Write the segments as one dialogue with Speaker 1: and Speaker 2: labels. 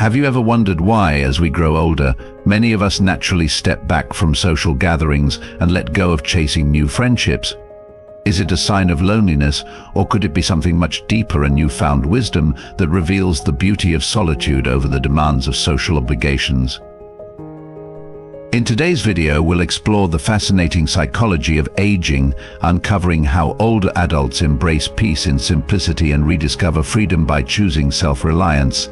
Speaker 1: Have you ever wondered why, as we grow older, many of us naturally step back from social gatherings and let go of chasing new friendships? Is it a sign of loneliness, or could it be something much deeper, a newfound wisdom that reveals the beauty of solitude over the demands of social obligations? In today's video, we'll explore the fascinating psychology of aging, uncovering how older adults embrace peace in simplicity and rediscover freedom by choosing self-reliance.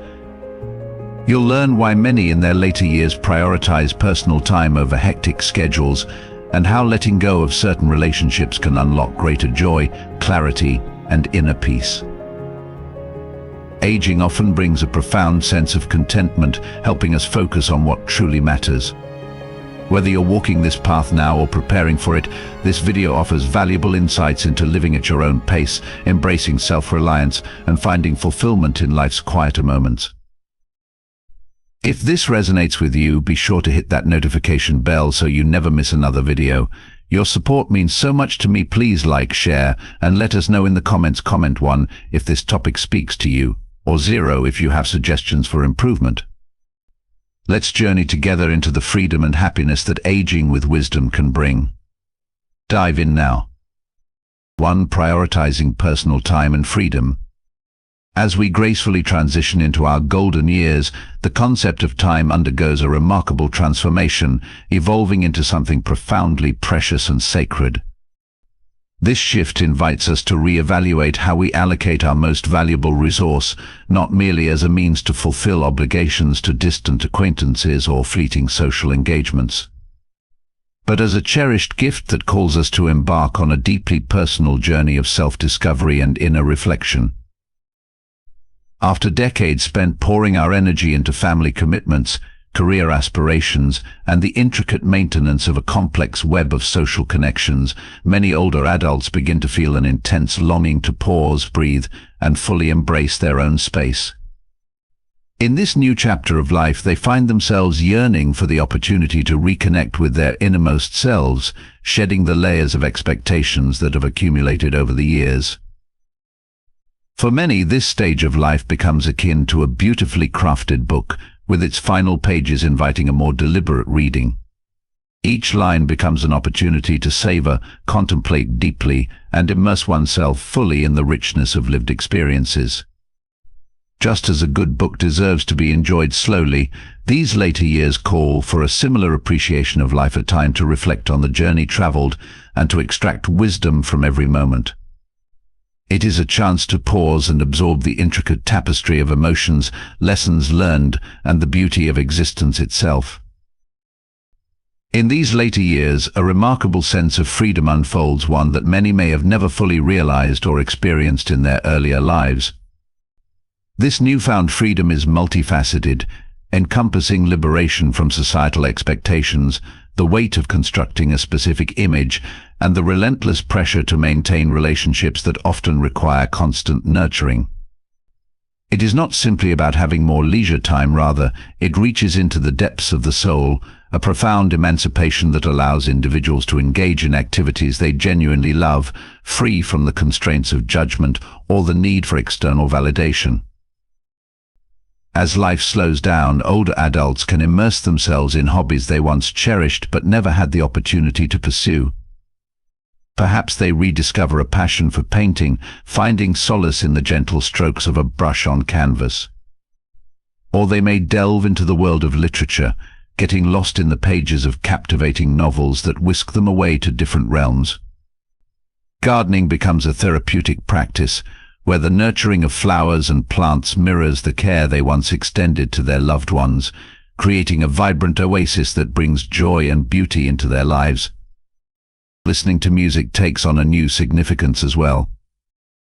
Speaker 1: You'll learn why many in their later years prioritize personal time over hectic schedules, and how letting go of certain relationships can unlock greater joy, clarity, and inner peace. Aging often brings a profound sense of contentment, helping us focus on what truly matters. Whether you're walking this path now or preparing for it, this video offers valuable insights into living at your own pace, embracing self-reliance, and finding fulfillment in life's quieter moments. If this resonates with you, be sure to hit that notification bell so you never miss another video. Your support means so much to me. Please like, share, and let us know in the comments. Comment 1 if this topic speaks to you, or 0 if you have suggestions for improvement. Let's journey together into the freedom and happiness that aging with wisdom can bring. Dive in now. 1. Prioritizing personal time and freedom. As we gracefully transition into our golden years, the concept of time undergoes a remarkable transformation, evolving into something profoundly precious and sacred. This shift invites us to reevaluate how we allocate our most valuable resource, not merely as a means to fulfill obligations to distant acquaintances or fleeting social engagements, but as a cherished gift that calls us to embark on a deeply personal journey of self-discovery and inner reflection. After decades spent pouring our energy into family commitments, career aspirations, and the intricate maintenance of a complex web of social connections, many older adults begin to feel an intense longing to pause, breathe, and fully embrace their own space. In this new chapter of life, they find themselves yearning for the opportunity to reconnect with their innermost selves, shedding the layers of expectations that have accumulated over the years. For many, this stage of life becomes akin to a beautifully crafted book, with its final pages inviting a more deliberate reading. Each line becomes an opportunity to savor, contemplate deeply, and immerse oneself fully in the richness of lived experiences. Just as a good book deserves to be enjoyed slowly, these later years call for a similar appreciation of life, a time to reflect on the journey traveled and to extract wisdom from every moment. It is a chance to pause and absorb the intricate tapestry of emotions, lessons learned, and the beauty of existence itself. In these later years, a remarkable sense of freedom unfolds, one that many may have never fully realized or experienced in their earlier lives. This newfound freedom is multifaceted, encompassing liberation from societal expectations, the weight of constructing a specific image, and the relentless pressure to maintain relationships that often require constant nurturing. It is not simply about having more leisure time, rather, it reaches into the depths of the soul, a profound emancipation that allows individuals to engage in activities they genuinely love, free from the constraints of judgment or the need for external validation. As life slows down, older adults can immerse themselves in hobbies they once cherished but never had the opportunity to pursue. Perhaps they rediscover a passion for painting, finding solace in the gentle strokes of a brush on canvas. Or they may delve into the world of literature, getting lost in the pages of captivating novels that whisk them away to different realms. Gardening becomes a therapeutic practice, where the nurturing of flowers and plants mirrors the care they once extended to their loved ones, creating a vibrant oasis that brings joy and beauty into their lives. Listening to music takes on a new significance as well.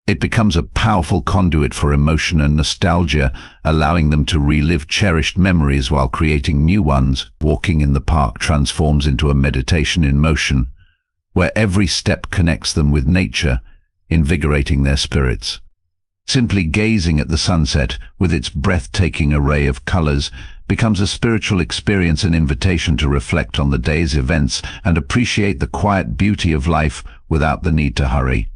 Speaker 1: It becomes a powerful conduit for emotion and nostalgia, allowing them to relive cherished memories while creating new ones. Walking in the park transforms into a meditation in motion, where every step connects them with nature, invigorating their spirits. Simply gazing at the sunset, with its breathtaking array of colors, becomes a spiritual experience, an invitation to reflect on the day's events and appreciate the quiet beauty of life without the need to hurry.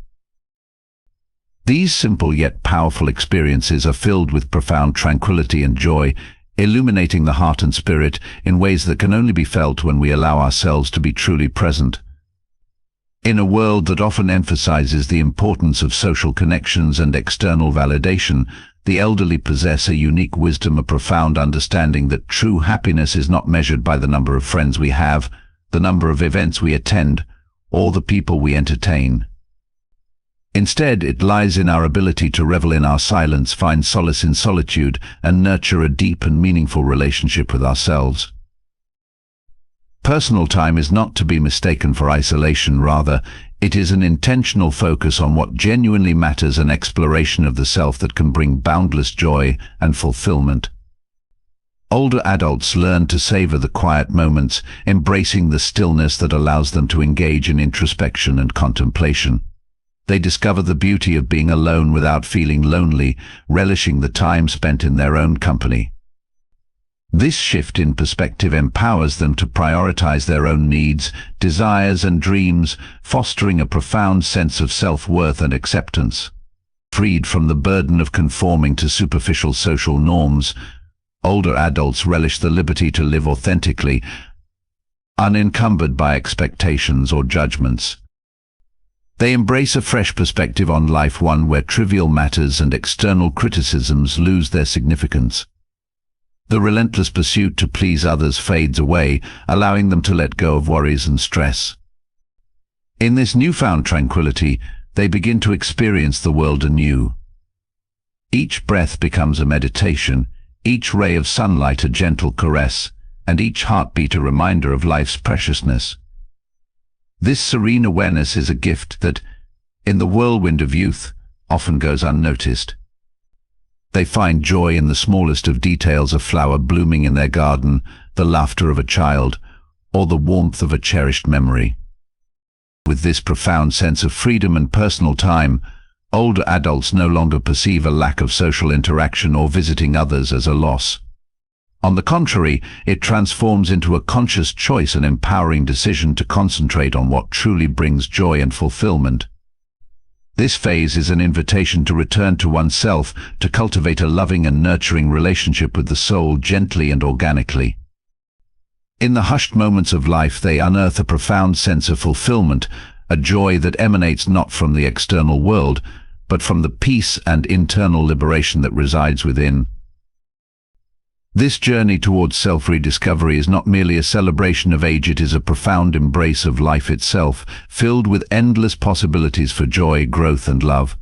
Speaker 1: These simple yet powerful experiences are filled with profound tranquility and joy, illuminating the heart and spirit in ways that can only be felt when we allow ourselves to be truly present. In a world that often emphasizes the importance of social connections and external validation, the elderly possess a unique wisdom, a profound understanding that true happiness is not measured by the number of friends we have, the number of events we attend, or the people we entertain. Instead, it lies in our ability to revel in our silence, find solace in solitude, and nurture a deep and meaningful relationship with ourselves. Personal time is not to be mistaken for isolation. Rather, it is an intentional focus on what genuinely matters, an exploration of the self that can bring boundless joy and fulfillment. Older adults learn to savor the quiet moments, embracing the stillness that allows them to engage in introspection and contemplation. They discover the beauty of being alone without feeling lonely, relishing the time spent in their own company. This shift in perspective empowers them to prioritize their own needs, desires, and dreams, fostering a profound sense of self-worth and acceptance. Freed from the burden of conforming to superficial social norms, older adults relish the liberty to live authentically, unencumbered by expectations or judgments. They embrace a fresh perspective on life, one where trivial matters and external criticisms lose their significance. The relentless pursuit to please others fades away, allowing them to let go of worries and stress. In this newfound tranquility, they begin to experience the world anew. Each breath becomes a meditation, each ray of sunlight a gentle caress, and each heartbeat a reminder of life's preciousness. This serene awareness is a gift that, in the whirlwind of youth, often goes unnoticed. They find joy in the smallest of details, a flower blooming in their garden, the laughter of a child, or the warmth of a cherished memory. With this profound sense of freedom and personal time, older adults no longer perceive a lack of social interaction or visiting others as a loss. On the contrary, it transforms into a conscious choice, an empowering decision to concentrate on what truly brings joy and fulfillment. This phase is an invitation to return to oneself, to cultivate a loving and nurturing relationship with the soul gently and organically. In the hushed moments of life, they unearth a profound sense of fulfillment, a joy that emanates not from the external world, but from the peace and internal liberation that resides within. This journey towards self-rediscovery is not merely a celebration of age, it is a profound embrace of life itself, filled with endless possibilities for joy, growth, and love.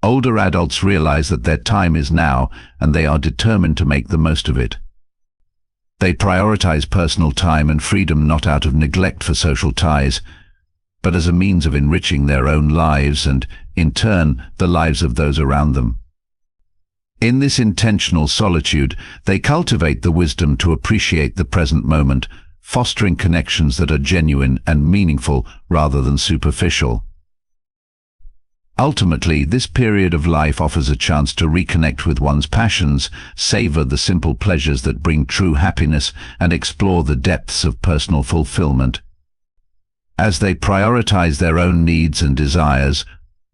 Speaker 1: Older adults realize that their time is now, and they are determined to make the most of it. They prioritize personal time and freedom not out of neglect for social ties, but as a means of enriching their own lives and, in turn, the lives of those around them. In this intentional solitude, they cultivate the wisdom to appreciate the present moment, fostering connections that are genuine and meaningful rather than superficial. Ultimately, this period of life offers a chance to reconnect with one's passions, savor the simple pleasures that bring true happiness, and explore the depths of personal fulfillment. As they prioritize their own needs and desires,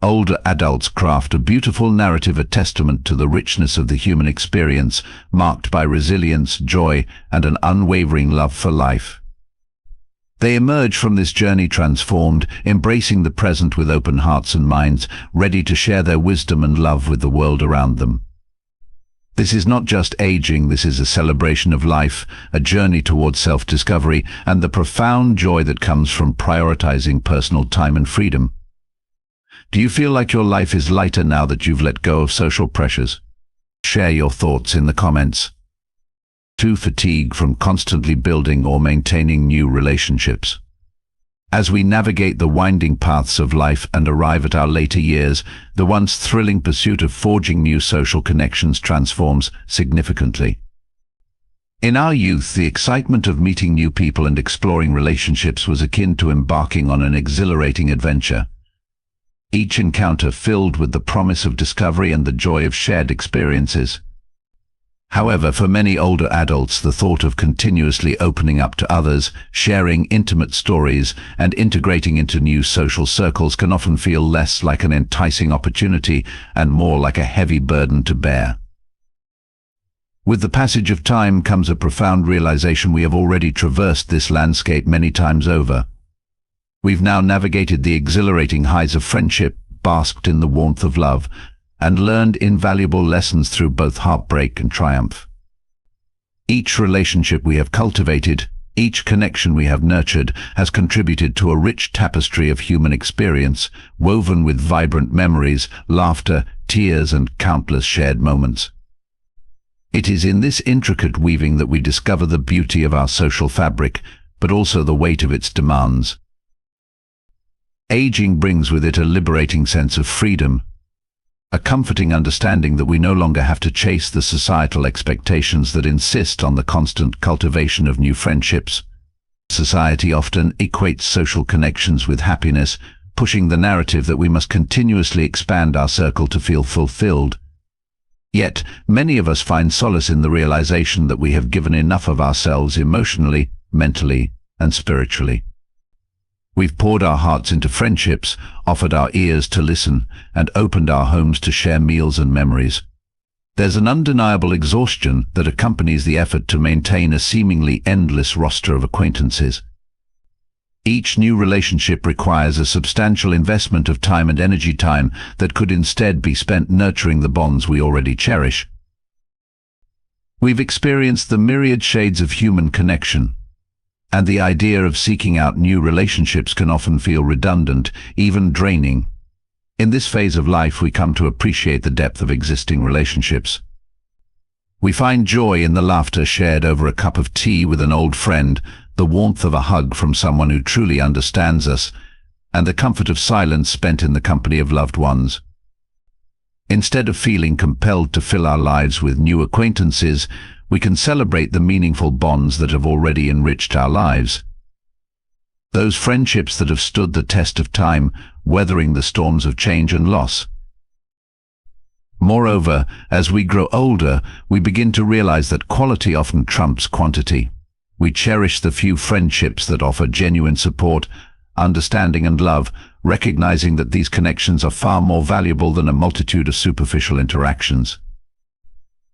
Speaker 1: older adults craft a beautiful narrative, a testament to the richness of the human experience, marked by resilience, joy, and an unwavering love for life. They emerge from this journey transformed, embracing the present with open hearts and minds, ready to share their wisdom and love with the world around them. This is not just aging, this is a celebration of life, a journey towards self-discovery, and the profound joy that comes from prioritizing personal time and freedom. Do you feel like your life is lighter now that you've let go of social pressures? Share your thoughts in the comments. Too fatigued from constantly building or maintaining new relationships? As we navigate the winding paths of life and arrive at our later years, the once thrilling pursuit of forging new social connections transforms significantly. In our youth, the excitement of meeting new people and exploring relationships was akin to embarking on an exhilarating adventure. Each encounter filled with the promise of discovery and the joy of shared experiences. However, for many older adults, the thought of continuously opening up to others, sharing intimate stories, and integrating into new social circles can often feel less like an enticing opportunity and more like a heavy burden to bear. With the passage of time comes a profound realization we have already traversed this landscape many times over. We've now navigated the exhilarating highs of friendship, basked in the warmth of love, and learned invaluable lessons through both heartbreak and triumph. Each relationship we have cultivated, each connection we have nurtured, has contributed to a rich tapestry of human experience, woven with vibrant memories, laughter, tears, and countless shared moments. It is in this intricate weaving that we discover the beauty of our social fabric, but also the weight of its demands. Aging brings with it a liberating sense of freedom, a comforting understanding that we no longer have to chase the societal expectations that insist on the constant cultivation of new friendships. Society often equates social connections with happiness, pushing the narrative that we must continuously expand our circle to feel fulfilled. Yet, many of us find solace in the realization that we have given enough of ourselves emotionally, mentally, and spiritually. We've poured our hearts into friendships, offered our ears to listen, and opened our homes to share meals and memories. There's an undeniable exhaustion that accompanies the effort to maintain a seemingly endless roster of acquaintances. Each new relationship requires a substantial investment of time and energy, time that could instead be spent nurturing the bonds we already cherish. We've experienced the myriad shades of human connection, and the idea of seeking out new relationships can often feel redundant, even draining. In this phase of life, we come to appreciate the depth of existing relationships. We find joy in the laughter shared over a cup of tea with an old friend, the warmth of a hug from someone who truly understands us, and the comfort of silence spent in the company of loved ones. Instead of feeling compelled to fill our lives with new acquaintances, we can celebrate the meaningful bonds that have already enriched our lives. Those friendships that have stood the test of time, weathering the storms of change and loss. Moreover, as we grow older, we begin to realize that quality often trumps quantity. We cherish the few friendships that offer genuine support, understanding, and love, recognizing that these connections are far more valuable than a multitude of superficial interactions.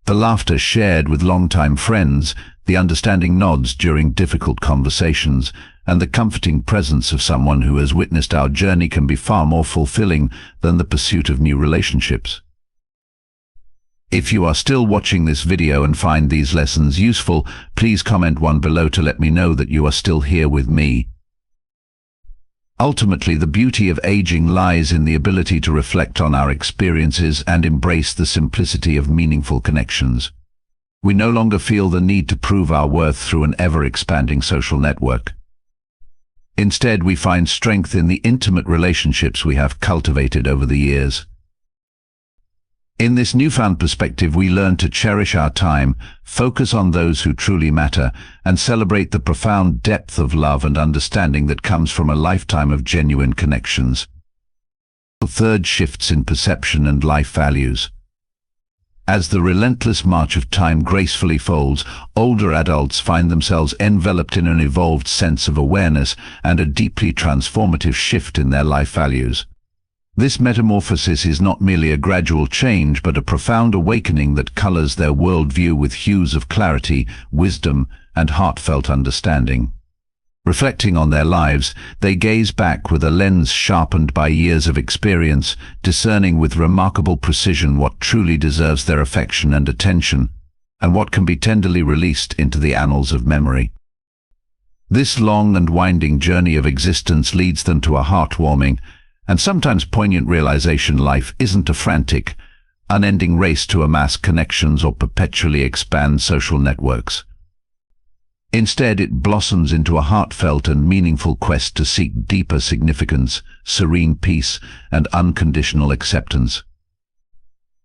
Speaker 1: The laughter shared with longtime friends, the understanding nods during difficult conversations, and the comforting presence of someone who has witnessed our journey can be far more fulfilling than the pursuit of new relationships. If you are still watching this video and find these lessons useful, please comment one below to let me know that you are still here with me. Ultimately, the beauty of aging lies in the ability to reflect on our experiences and embrace the simplicity of meaningful connections. We no longer feel the need to prove our worth through an ever-expanding social network. Instead, we find strength in the intimate relationships we have cultivated over the years. In this newfound perspective, we learn to cherish our time, focus on those who truly matter, and celebrate the profound depth of love and understanding that comes from a lifetime of genuine connections. The third, shifts in perception and life values. As the relentless march of time gracefully folds, older adults find themselves enveloped in an evolved sense of awareness and a deeply transformative shift in their life values. This metamorphosis is not merely a gradual change, but a profound awakening that colors their worldview with hues of clarity, wisdom, and heartfelt understanding. Reflecting on their lives, they gaze back with a lens sharpened by years of experience, discerning with remarkable precision what truly deserves their affection and attention, and what can be tenderly released into the annals of memory. This long and winding journey of existence leads them to a heartwarming and sometimes poignant realization: life isn't a frantic, unending race to amass connections or perpetually expand social networks. Instead, it blossoms into a heartfelt and meaningful quest to seek deeper significance, serene peace, and unconditional acceptance.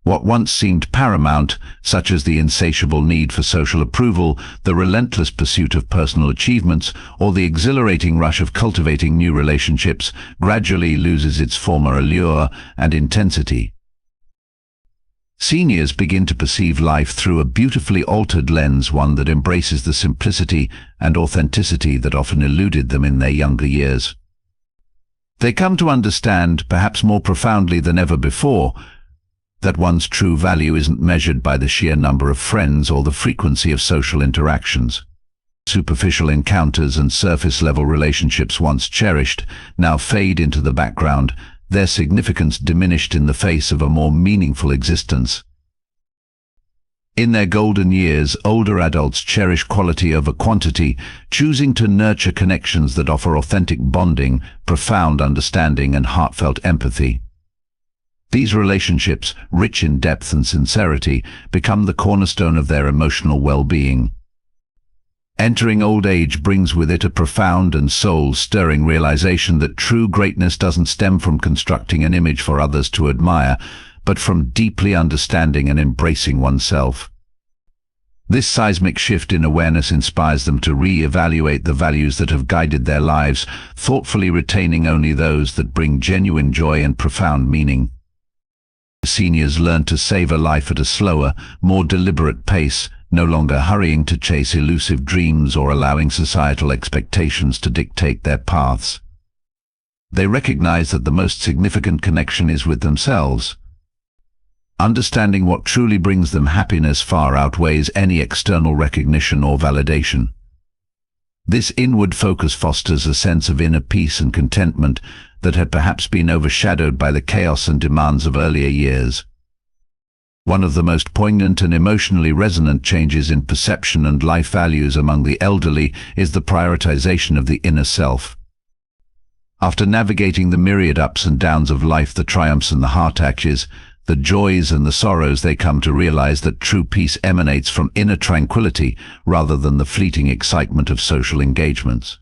Speaker 1: What once seemed paramount, such as the insatiable need for social approval, the relentless pursuit of personal achievements, or the exhilarating rush of cultivating new relationships, gradually loses its former allure and intensity. Seniors begin to perceive life through a beautifully altered lens, one that embraces the simplicity and authenticity that often eluded them in their younger years. They come to understand, perhaps more profoundly than ever before, that one's true value isn't measured by the sheer number of friends or the frequency of social interactions. Superficial encounters and surface-level relationships once cherished now fade into the background, their significance diminished in the face of a more meaningful existence. In their golden years, older adults cherish quality over quantity, choosing to nurture connections that offer authentic bonding, profound understanding, and heartfelt empathy. These relationships, rich in depth and sincerity, become the cornerstone of their emotional well-being. Entering old age brings with it a profound and soul-stirring realization that true greatness doesn't stem from constructing an image for others to admire, but from deeply understanding and embracing oneself. This seismic shift in awareness inspires them to re-evaluate the values that have guided their lives, thoughtfully retaining only those that bring genuine joy and profound meaning. Seniors learn to savor life at a slower, more deliberate pace, no longer hurrying to chase elusive dreams or allowing societal expectations to dictate their paths. They recognize that the most significant connection is with themselves. Understanding what truly brings them happiness far outweighs any external recognition or validation. This inward focus fosters a sense of inner peace and contentment that had perhaps been overshadowed by the chaos and demands of earlier years. One of the most poignant and emotionally resonant changes in perception and life values among the elderly is the prioritization of the inner self. After navigating the myriad ups and downs of life, the triumphs and the heart-aches, the joys and the sorrows, they come to realize that true peace emanates from inner tranquility rather than the fleeting excitement of social engagements.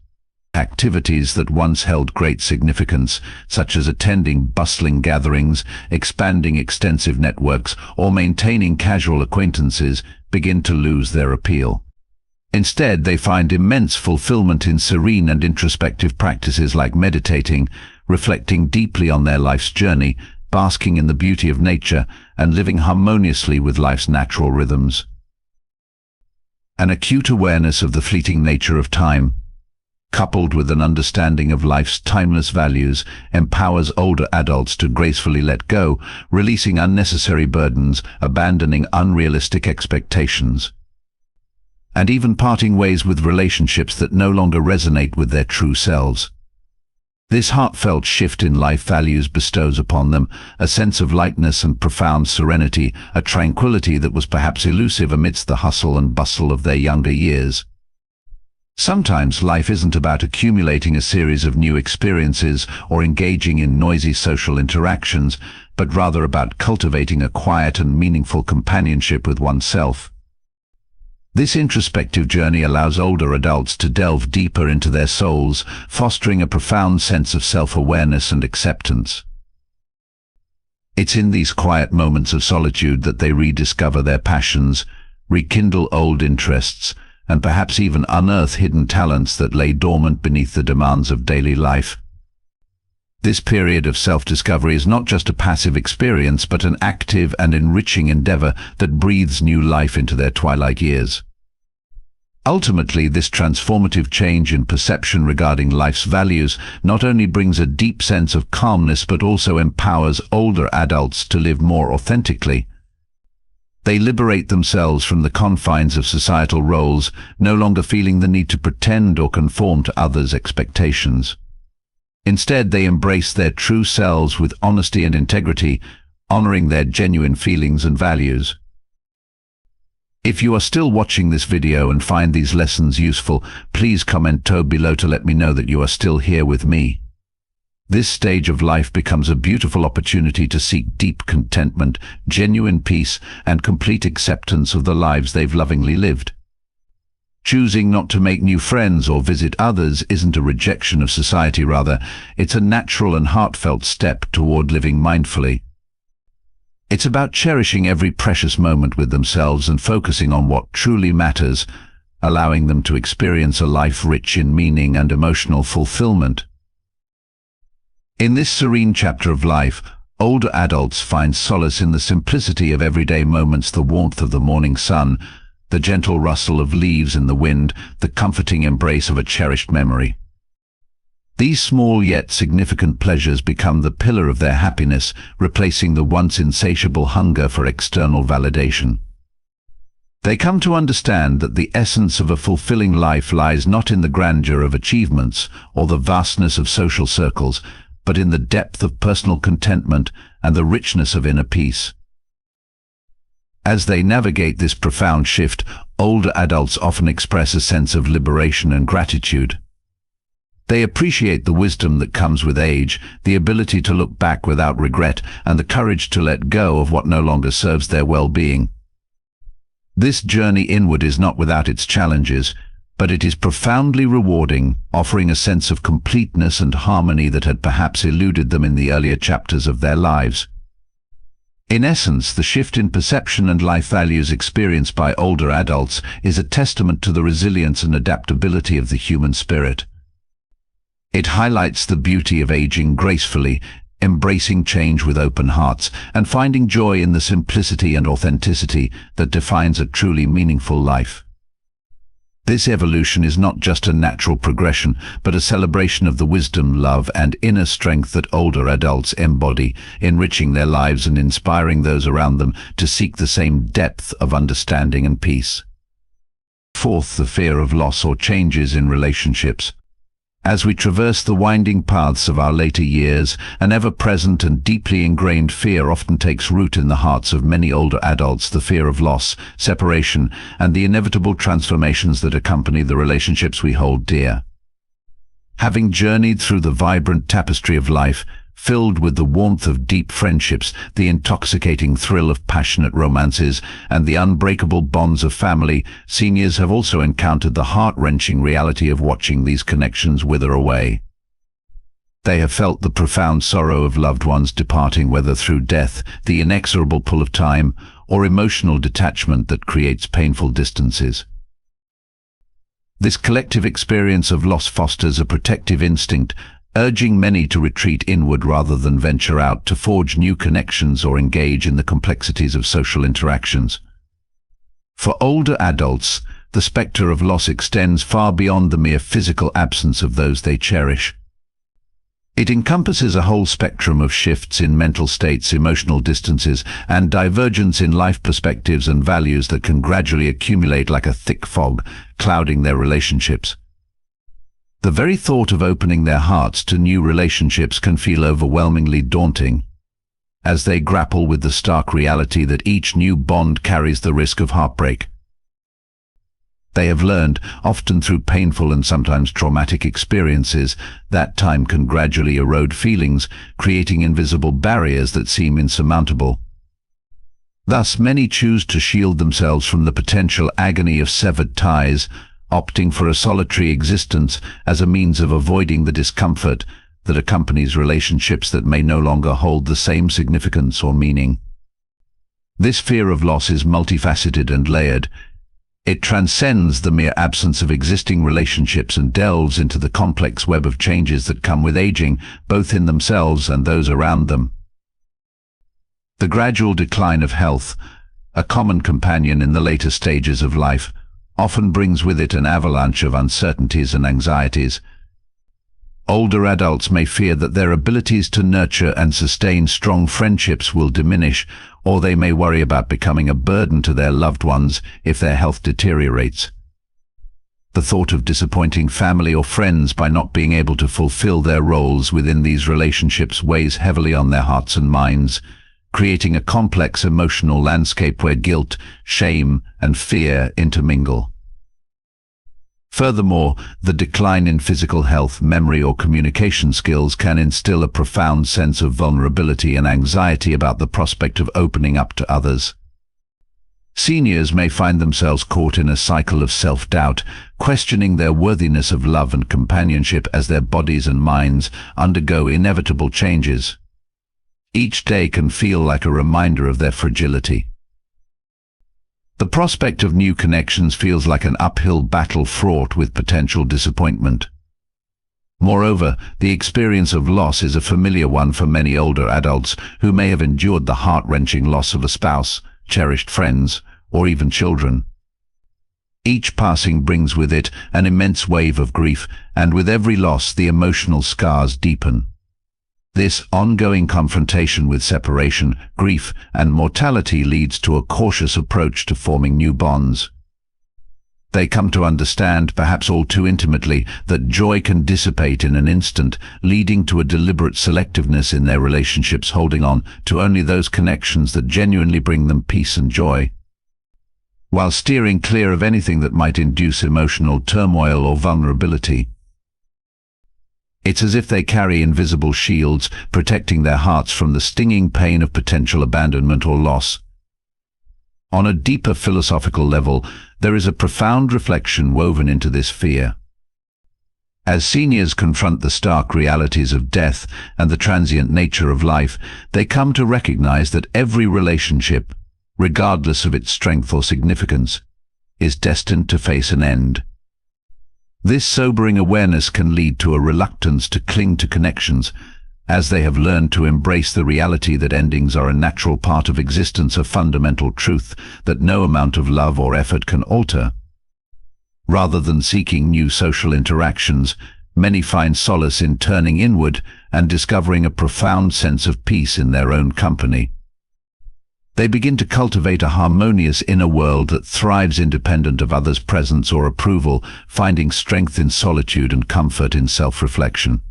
Speaker 1: Activities that once held great significance, such as attending bustling gatherings, expanding extensive networks, or maintaining casual acquaintances, begin to lose their appeal. Instead, they find immense fulfillment in serene and introspective practices like meditating, reflecting deeply on their life's journey, basking in the beauty of nature, and living harmoniously with life's natural rhythms. An acute awareness of the fleeting nature of time, coupled with an understanding of life's timeless values, empowers older adults to gracefully let go, releasing unnecessary burdens, abandoning unrealistic expectations, and even parting ways with relationships that no longer resonate with their true selves. This heartfelt shift in life values bestows upon them a sense of lightness and profound serenity, a tranquility that was perhaps elusive amidst the hustle and bustle of their younger years. Sometimes life isn't about accumulating a series of new experiences or engaging in noisy social interactions, but rather about cultivating a quiet and meaningful companionship with oneself. This introspective journey allows older adults to delve deeper into their souls, fostering a profound sense of self-awareness and acceptance. It's in these quiet moments of solitude that they rediscover their passions, rekindle old interests, and perhaps even unearth hidden talents that lay dormant beneath the demands of daily life. This period of self-discovery is not just a passive experience, but an active and enriching endeavor that breathes new life into their twilight years. Ultimately, this transformative change in perception regarding life's values not only brings a deep sense of calmness, but also empowers older adults to live more authentically. They liberate themselves from the confines of societal roles, no longer feeling the need to pretend or conform to others' expectations. Instead, they embrace their true selves with honesty and integrity, honoring their genuine feelings and values. If you are still watching this video and find these lessons useful, please comment below to let me know that you are still here with me. This stage of life becomes a beautiful opportunity to seek deep contentment, genuine peace, and complete acceptance of the lives they've lovingly lived. Choosing not to make new friends or visit others isn't a rejection of society, rather, it's a natural and heartfelt step toward living mindfully. It's about cherishing every precious moment with themselves and focusing on what truly matters, allowing them to experience a life rich in meaning and emotional fulfillment. In this serene chapter of life, older adults find solace in the simplicity of everyday moments, the warmth of the morning sun, the gentle rustle of leaves in the wind, the comforting embrace of a cherished memory. These small yet significant pleasures become the pillar of their happiness, replacing the once insatiable hunger for external validation. They come to understand that the essence of a fulfilling life lies not in the grandeur of achievements or the vastness of social circles, but in the depth of personal contentment and the richness of inner peace. As they navigate this profound shift, older adults often express a sense of liberation and gratitude. They appreciate the wisdom that comes with age, the ability to look back without regret, and the courage to let go of what no longer serves their well-being. This journey inward is not without its challenges, but it is profoundly rewarding, offering a sense of completeness and harmony that had perhaps eluded them in the earlier chapters of their lives. In essence, the shift in perception and life values experienced by older adults is a testament to the resilience and adaptability of the human spirit. It highlights the beauty of aging gracefully, embracing change with open hearts, and finding joy in the simplicity and authenticity that defines a truly meaningful life. This evolution is not just a natural progression, but a celebration of the wisdom, love, and inner strength that older adults embody, enriching their lives and inspiring those around them to seek the same depth of understanding and peace. Fourth, the fear of loss or changes in relationships. As we traverse the winding paths of our later years, an ever-present and deeply ingrained fear often takes root in the hearts of many older adults: the fear of loss, separation, and the inevitable transformations that accompany the relationships we hold dear. Having journeyed through the vibrant tapestry of life, filled with the warmth of deep friendships, the intoxicating thrill of passionate romances, and the unbreakable bonds of family, seniors have also encountered the heart-wrenching reality of watching these connections wither away. They have felt the profound sorrow of loved ones departing, whether through death, the inexorable pull of time, or emotional detachment that creates painful distances. This collective experience of loss fosters a protective instinct, urging many to retreat inward rather than venture out to forge new connections or engage in the complexities of social interactions. For older adults, the spectre of loss extends far beyond the mere physical absence of those they cherish. It encompasses a whole spectrum of shifts in mental states, emotional distances, and divergence in life perspectives and values that can gradually accumulate like a thick fog, clouding their relationships. The very thought of opening their hearts to new relationships can feel overwhelmingly daunting, as they grapple with the stark reality that each new bond carries the risk of heartbreak. They have learned, often through painful and sometimes traumatic experiences, that time can gradually erode feelings, creating invisible barriers that seem insurmountable. Thus, many choose to shield themselves from the potential agony of severed ties, opting for a solitary existence as a means of avoiding the discomfort that accompanies relationships that may no longer hold the same significance or meaning. This fear of loss is multifaceted and layered. It transcends the mere absence of existing relationships and delves into the complex web of changes that come with aging, both in themselves and those around them. The gradual decline of health, a common companion in the later stages of life, often brings with it an avalanche of uncertainties and anxieties. Older adults may fear that their abilities to nurture and sustain strong friendships will diminish, or they may worry about becoming a burden to their loved ones if their health deteriorates. The thought of disappointing family or friends by not being able to fulfill their roles within these relationships weighs heavily on their hearts and minds, creating a complex emotional landscape where guilt, shame, and fear intermingle. Furthermore, the decline in physical health, memory, or communication skills can instill a profound sense of vulnerability and anxiety about the prospect of opening up to others. Seniors may find themselves caught in a cycle of self-doubt, questioning their worthiness of love and companionship as their bodies and minds undergo inevitable changes. Each day can feel like a reminder of their fragility. The prospect of new connections feels like an uphill battle fraught with potential disappointment. Moreover, the experience of loss is a familiar one for many older adults who may have endured the heart-wrenching loss of a spouse, cherished friends, or even children. Each passing brings with it an immense wave of grief, and with every loss the emotional scars deepen. This ongoing confrontation with separation, grief, and mortality leads to a cautious approach to forming new bonds. They come to understand, perhaps all too intimately, that joy can dissipate in an instant, leading to a deliberate selectiveness in their relationships, holding on to only those connections that genuinely bring them peace and joy, while steering clear of anything that might induce emotional turmoil or vulnerability. It's as if they carry invisible shields, protecting their hearts from the stinging pain of potential abandonment or loss. On a deeper philosophical level, there is a profound reflection woven into this fear. As seniors confront the stark realities of death and the transient nature of life, they come to recognize that every relationship, regardless of its strength or significance, is destined to face an end. This sobering awareness can lead to a reluctance to cling to connections, as they have learned to embrace the reality that endings are a natural part of existence, a fundamental truth that no amount of love or effort can alter. Rather than seeking new social interactions, many find solace in turning inward and discovering a profound sense of peace in their own company. They begin to cultivate a harmonious inner world that thrives independent of others' presence or approval, finding strength in solitude and comfort in self-reflection.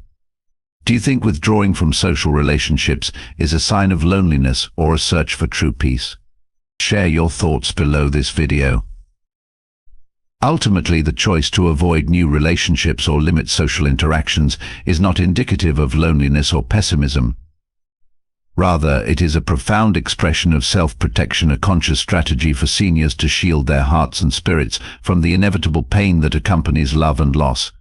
Speaker 1: Do you think withdrawing from social relationships is a sign of loneliness or a search for true peace? Share your thoughts below this video. Ultimately, the choice to avoid new relationships or limit social interactions is not indicative of loneliness or pessimism. Rather, it is a profound expression of self-protection, a conscious strategy for seniors to shield their hearts and spirits from the inevitable pain that accompanies love and loss.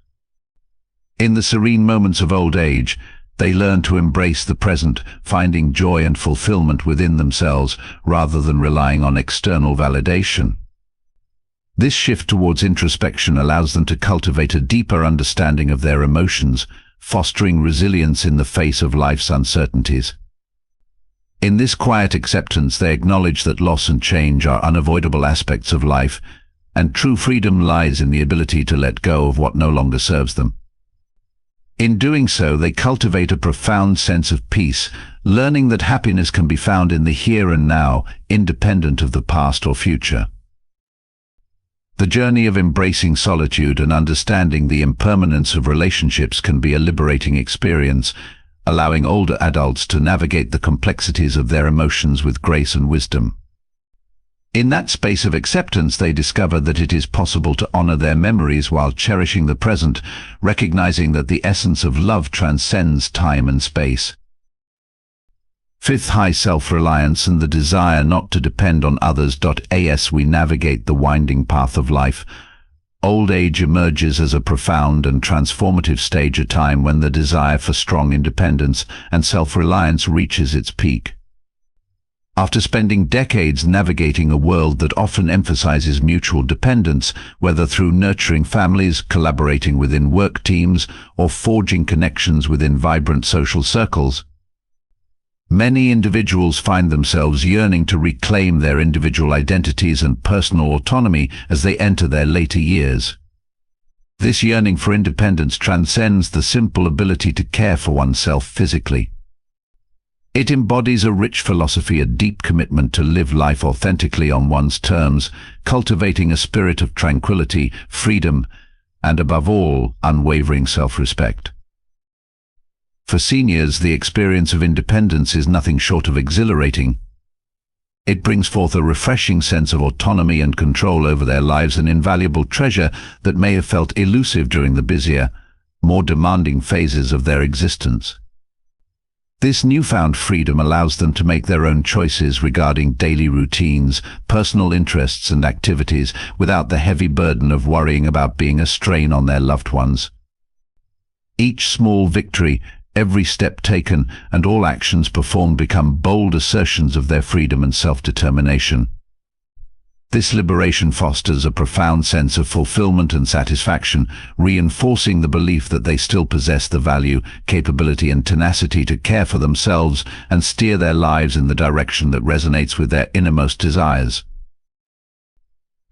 Speaker 1: In the serene moments of old age, they learn to embrace the present, finding joy and fulfillment within themselves rather than relying on external validation. This shift towards introspection allows them to cultivate a deeper understanding of their emotions, fostering resilience in the face of life's uncertainties. In this quiet acceptance, they acknowledge that loss and change are unavoidable aspects of life, and true freedom lies in the ability to let go of what no longer serves them. In doing so, they cultivate a profound sense of peace, learning that happiness can be found in the here and now, independent of the past or future. The journey of embracing solitude and understanding the impermanence of relationships can be a liberating experience, allowing older adults to navigate the complexities of their emotions with grace and wisdom. In that space of acceptance, they discover that it is possible to honor their memories while cherishing the present, recognizing that the essence of love transcends time and space. Fifth, high self-reliance and the desire not to depend on others. As we navigate the winding path of life, old age emerges as a profound and transformative stage, a time when the desire for strong independence and self-reliance reaches its peak. After spending decades navigating a world that often emphasizes mutual dependence, whether through nurturing families, collaborating within work teams, or forging connections within vibrant social circles, many individuals find themselves yearning to reclaim their individual identities and personal autonomy as they enter their later years. This yearning for independence transcends the simple ability to care for oneself physically. It embodies a rich philosophy, a deep commitment to live life authentically on one's terms, cultivating a spirit of tranquility, freedom, and above all, unwavering self-respect. For seniors, the experience of independence is nothing short of exhilarating. It brings forth a refreshing sense of autonomy and control over their lives, an invaluable treasure that may have felt elusive during the busier, more demanding phases of their existence. This newfound freedom allows them to make their own choices regarding daily routines, personal interests and activities without the heavy burden of worrying about being a strain on their loved ones. Each small victory, every step taken, and all actions performed become bold assertions of their freedom and self-determination. This liberation fosters a profound sense of fulfillment and satisfaction, reinforcing the belief that they still possess the value, capability, and tenacity to care for themselves and steer their lives in the direction that resonates with their innermost desires.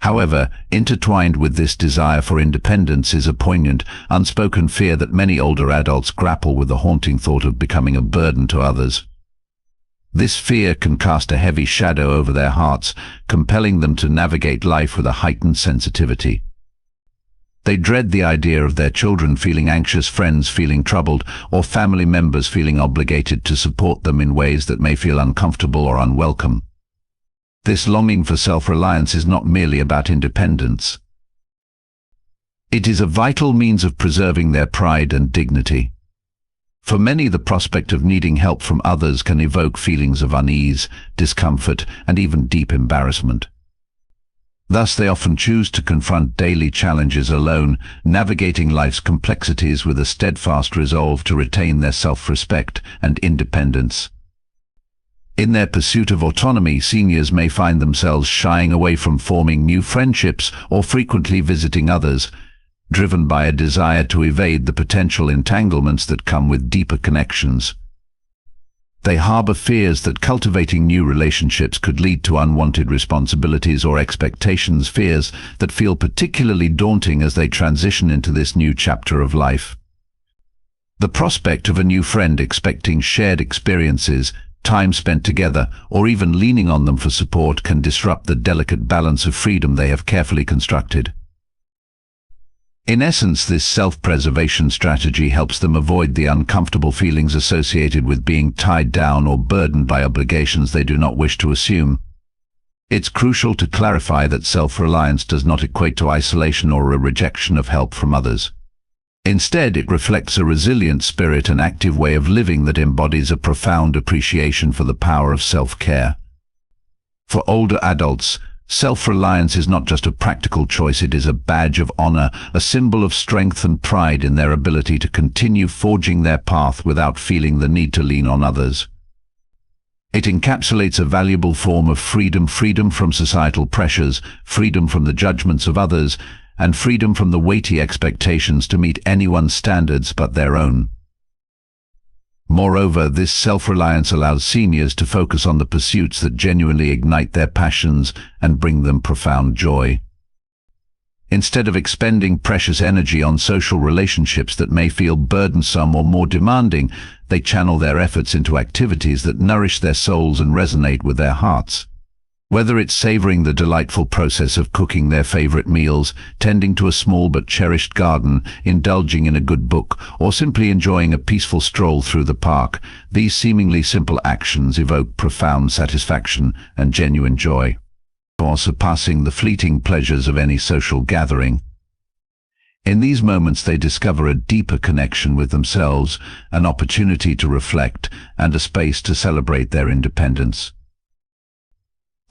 Speaker 1: However, intertwined with this desire for independence is a poignant, unspoken fear that many older adults grapple with the haunting thought of becoming a burden to others. This fear can cast a heavy shadow over their hearts, compelling them to navigate life with a heightened sensitivity. They dread the idea of their children feeling anxious, friends feeling troubled, or family members feeling obligated to support them in ways that may feel uncomfortable or unwelcome. This longing for self-reliance is not merely about independence. It is a vital means of preserving their pride and dignity. For many, the prospect of needing help from others can evoke feelings of unease, discomfort, and even deep embarrassment. Thus, they often choose to confront daily challenges alone, navigating life's complexities with a steadfast resolve to retain their self-respect and independence. In their pursuit of autonomy, seniors may find themselves shying away from forming new friendships or frequently visiting others, driven by a desire to evade the potential entanglements that come with deeper connections. They harbor fears that cultivating new relationships could lead to unwanted responsibilities or expectations, fears that feel particularly daunting as they transition into this new chapter of life. The prospect of a new friend expecting shared experiences, time spent together, or even leaning on them for support can disrupt the delicate balance of freedom they have carefully constructed. In essence, this self-preservation strategy helps them avoid the uncomfortable feelings associated with being tied down or burdened by obligations they do not wish to assume. It's crucial to clarify that self-reliance does not equate to isolation or a rejection of help from others. Instead, it reflects a resilient spirit and active way of living that embodies a profound appreciation for the power of self-care. For older adults, self-reliance is not just a practical choice, it is a badge of honor, a symbol of strength and pride in their ability to continue forging their path without feeling the need to lean on others. It encapsulates a valuable form of freedom from societal pressures, freedom from the judgments of others, and freedom from the weighty expectations to meet anyone's standards but their own. Moreover, this self-reliance allows seniors to focus on the pursuits that genuinely ignite their passions and bring them profound joy. Instead of expending precious energy on social relationships that may feel burdensome or more demanding, they channel their efforts into activities that nourish their souls and resonate with their hearts. Whether it's savoring the delightful process of cooking their favorite meals, tending to a small but cherished garden, indulging in a good book, or simply enjoying a peaceful stroll through the park, these seemingly simple actions evoke profound satisfaction and genuine joy, far surpassing the fleeting pleasures of any social gathering. In these moments they discover a deeper connection with themselves, an opportunity to reflect, and a space to celebrate their independence.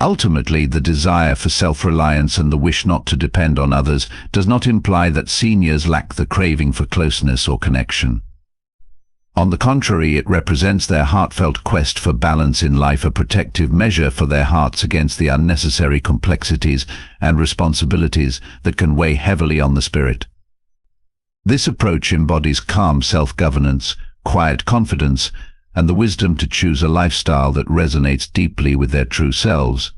Speaker 1: Ultimately, the desire for self-reliance and the wish not to depend on others does not imply that seniors lack the craving for closeness or connection. On the contrary, it represents their heartfelt quest for balance in life, a protective measure for their hearts against the unnecessary complexities and responsibilities that can weigh heavily on the spirit. This approach embodies calm self-governance, quiet confidence, and the wisdom to choose a lifestyle that resonates deeply with their true selves.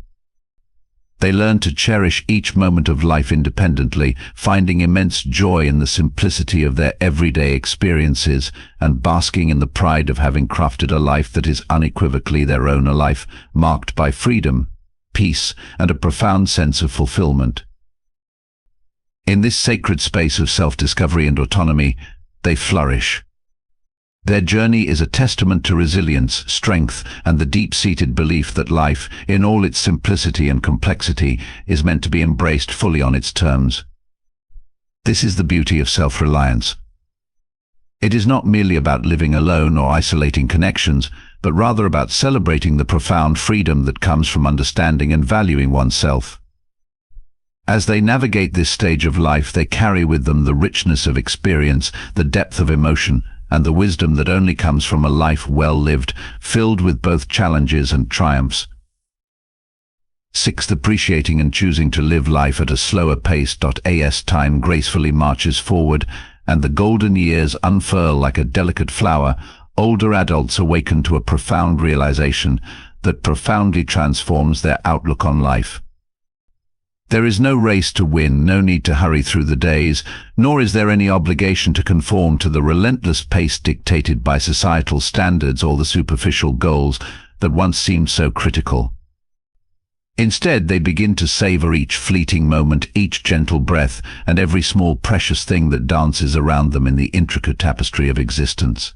Speaker 1: They learn to cherish each moment of life independently, finding immense joy in the simplicity of their everyday experiences and basking in the pride of having crafted a life that is unequivocally their own, a life marked by freedom, peace, and a profound sense of fulfillment. In this sacred space of self-discovery and autonomy, they flourish. Their journey is a testament to resilience, strength, and the deep-seated belief that life, in all its simplicity and complexity, is meant to be embraced fully on its terms. This is the beauty of self-reliance. It is not merely about living alone or isolating connections, but rather about celebrating the profound freedom that comes from understanding and valuing oneself. As they navigate this stage of life, they carry with them the richness of experience, the depth of emotion, and the wisdom that only comes from a life well lived, filled with both challenges and triumphs. 6. Appreciating and choosing to live life at a slower pace. As time gracefully marches forward and the golden years unfurl like a delicate flower, older adults awaken to a profound realization that profoundly transforms their outlook on life. There is no race to win, no need to hurry through the days, nor is there any obligation to conform to the relentless pace dictated by societal standards or the superficial goals that once seemed so critical. Instead, they begin to savor each fleeting moment, each gentle breath, and every small precious thing that dances around them in the intricate tapestry of existence.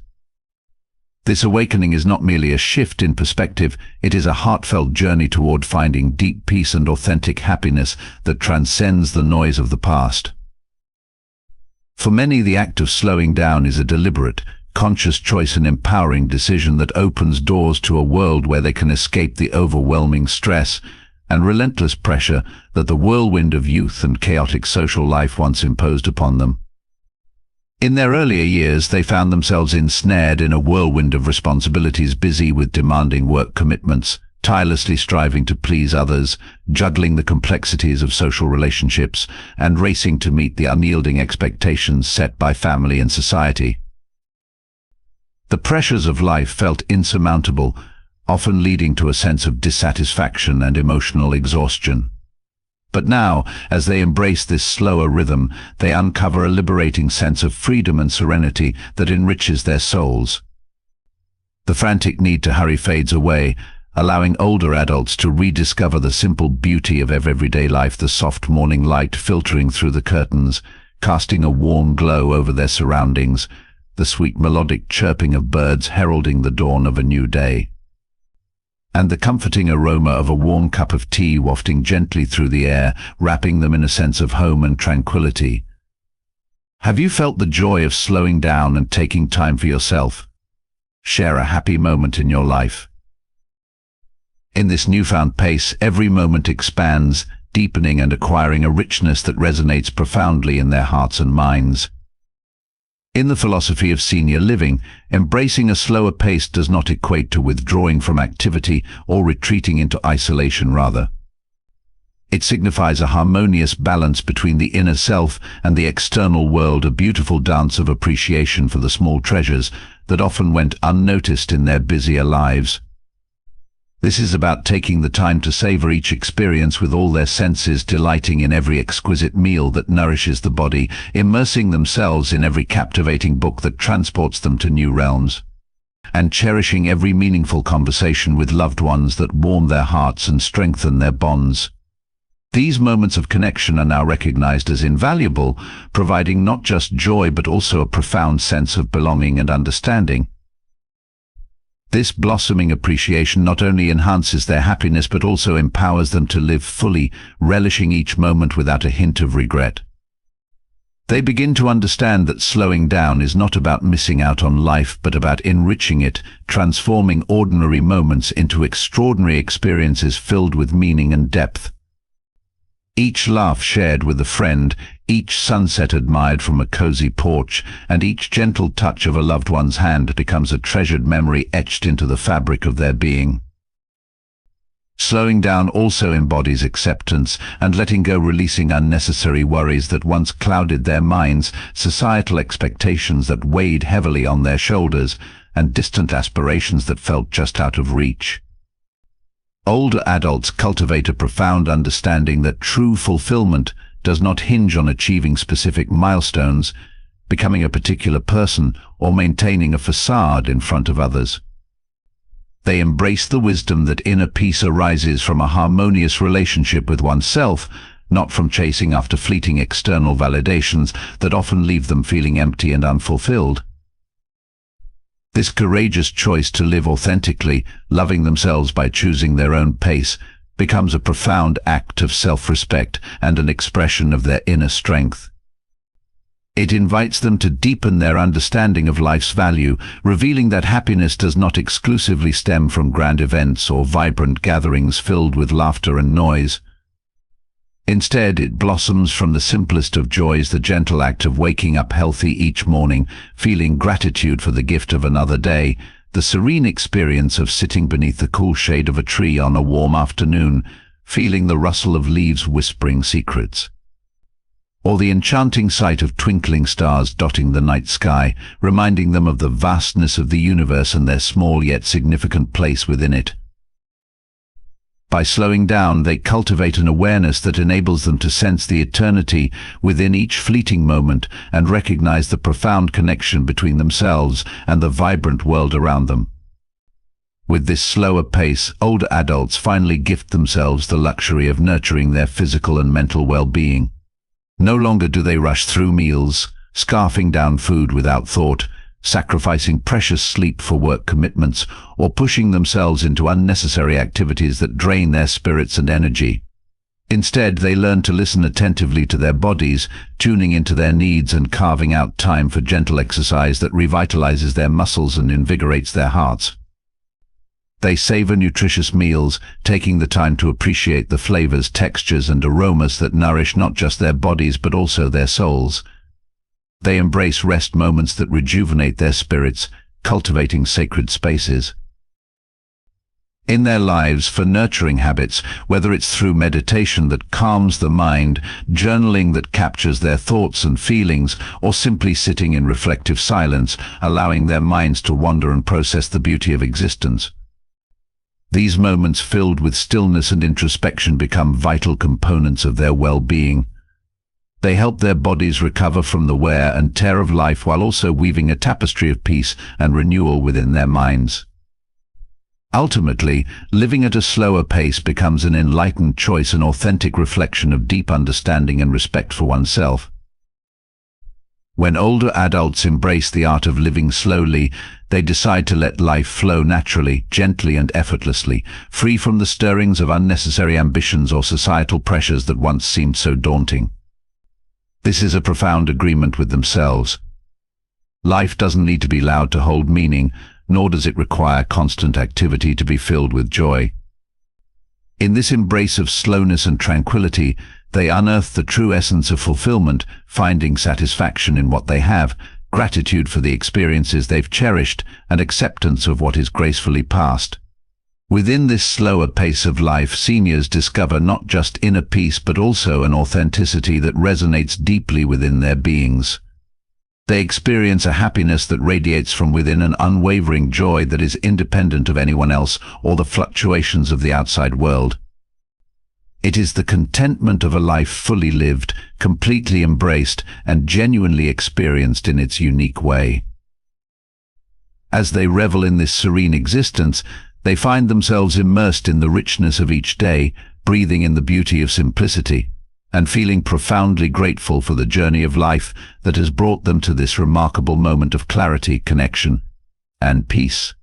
Speaker 1: This awakening is not merely a shift in perspective, it is a heartfelt journey toward finding deep peace and authentic happiness that transcends the noise of the past. For many, the act of slowing down is a deliberate, conscious choice and empowering decision that opens doors to a world where they can escape the overwhelming stress and relentless pressure that the whirlwind of youth and chaotic social life once imposed upon them. In their earlier years, they found themselves ensnared in a whirlwind of responsibilities, busy with demanding work commitments, tirelessly striving to please others, juggling the complexities of social relationships, and racing to meet the unyielding expectations set by family and society. The pressures of life felt insurmountable, often leading to a sense of dissatisfaction and emotional exhaustion. But now, as they embrace this slower rhythm, they uncover a liberating sense of freedom and serenity that enriches their souls. The frantic need to hurry fades away, allowing older adults to rediscover the simple beauty of everyday life, the soft morning light filtering through the curtains, casting a warm glow over their surroundings, the sweet melodic chirping of birds heralding the dawn of a new day, and the comforting aroma of a warm cup of tea wafting gently through the air, wrapping them in a sense of home and tranquility. Have you felt the joy of slowing down and taking time for yourself? Share a happy moment in your life. In this newfound pace, every moment expands, deepening and acquiring a richness that resonates profoundly in their hearts and minds. In the philosophy of senior living, embracing a slower pace does not equate to withdrawing from activity or retreating into isolation. Rather, it signifies a harmonious balance between the inner self and the external world, a beautiful dance of appreciation for the small treasures that often went unnoticed in their busier lives. This is about taking the time to savor each experience with all their senses, delighting in every exquisite meal that nourishes the body, immersing themselves in every captivating book that transports them to new realms, and cherishing every meaningful conversation with loved ones that warm their hearts and strengthen their bonds. These moments of connection are now recognized as invaluable, providing not just joy but also a profound sense of belonging and understanding. This blossoming appreciation not only enhances their happiness but also empowers them to live fully, relishing each moment without a hint of regret. They begin to understand that slowing down is not about missing out on life but about enriching it, transforming ordinary moments into extraordinary experiences filled with meaning and depth. Each laugh shared with a friend, each sunset admired from a cozy porch, and each gentle touch of a loved one's hand becomes a treasured memory etched into the fabric of their being. Slowing down also embodies acceptance and letting go, releasing unnecessary worries that once clouded their minds, societal expectations that weighed heavily on their shoulders, and distant aspirations that felt just out of reach. Older adults cultivate a profound understanding that true fulfillment does not hinge on achieving specific milestones, becoming a particular person, or maintaining a facade in front of others. They embrace the wisdom that inner peace arises from a harmonious relationship with oneself, not from chasing after fleeting external validations that often leave them feeling empty and unfulfilled. This courageous choice to live authentically, loving themselves by choosing their own pace, becomes a profound act of self-respect and an expression of their inner strength. It invites them to deepen their understanding of life's value, revealing that happiness does not exclusively stem from grand events or vibrant gatherings filled with laughter and noise. Instead, it blossoms from the simplest of joys, the gentle act of waking up healthy each morning, feeling gratitude for the gift of another day, the serene experience of sitting beneath the cool shade of a tree on a warm afternoon, feeling the rustle of leaves whispering secrets, or the enchanting sight of twinkling stars dotting the night sky, reminding them of the vastness of the universe and their small yet significant place within it. By slowing down, they cultivate an awareness that enables them to sense the eternity within each fleeting moment and recognize the profound connection between themselves and the vibrant world around them. With this slower pace, older adults finally gift themselves the luxury of nurturing their physical and mental well-being. No longer do they rush through meals, scarfing down food without thought, sacrificing precious sleep for work commitments, or pushing themselves into unnecessary activities that drain their spirits and energy. Instead, they learn to listen attentively to their bodies, tuning into their needs and carving out time for gentle exercise that revitalizes their muscles and invigorates their hearts. They savor nutritious meals, taking the time to appreciate the flavors, textures, and aromas that nourish not just their bodies but also their souls. They embrace rest moments that rejuvenate their spirits, cultivating sacred spaces. In their lives, for nurturing habits, whether it's through meditation that calms the mind, journaling that captures their thoughts and feelings, or simply sitting in reflective silence, allowing their minds to wander and process the beauty of existence. These moments filled with stillness and introspection become vital components of their well-being. They help their bodies recover from the wear and tear of life while also weaving a tapestry of peace and renewal within their minds. Ultimately, living at a slower pace becomes an enlightened choice, an authentic reflection of deep understanding and respect for oneself. When older adults embrace the art of living slowly, they decide to let life flow naturally, gently and effortlessly, free from the stirrings of unnecessary ambitions or societal pressures that once seemed so daunting. This is a profound agreement with themselves. Life doesn't need to be loud to hold meaning, nor does it require constant activity to be filled with joy. In this embrace of slowness and tranquility, they unearth the true essence of fulfillment, finding satisfaction in what they have, gratitude for the experiences they've cherished, and acceptance of what is gracefully past. Within this slower pace of life, seniors discover not just inner peace but also an authenticity that resonates deeply within their beings. They experience a happiness that radiates from within, an unwavering joy that is independent of anyone else or the fluctuations of the outside world. It is the contentment of a life fully lived, completely embraced, and genuinely experienced in its unique way. As they revel in this serene existence, they find themselves immersed in the richness of each day, breathing in the beauty of simplicity, and feeling profoundly grateful for the journey of life that has brought them to this remarkable moment of clarity, connection, and peace.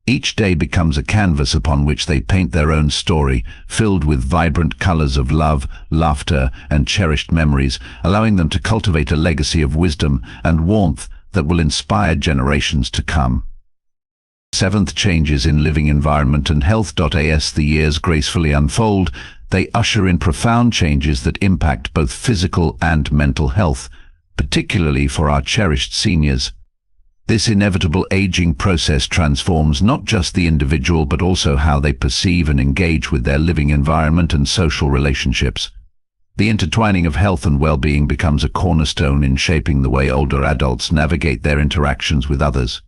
Speaker 1: Each day becomes a canvas upon which they paint their own story, filled with vibrant colors of love, laughter, and cherished memories, allowing them to cultivate a legacy of wisdom and warmth that will inspire generations to come. Seventh, changes in living environment and health. As the years gracefully unfold, they usher in profound changes that impact both physical and mental health, particularly for our cherished seniors. This inevitable aging process transforms not just the individual but also how they perceive and engage with their living environment and social relationships. The intertwining of health and well-being becomes a cornerstone in shaping the way older adults navigate their interactions with others.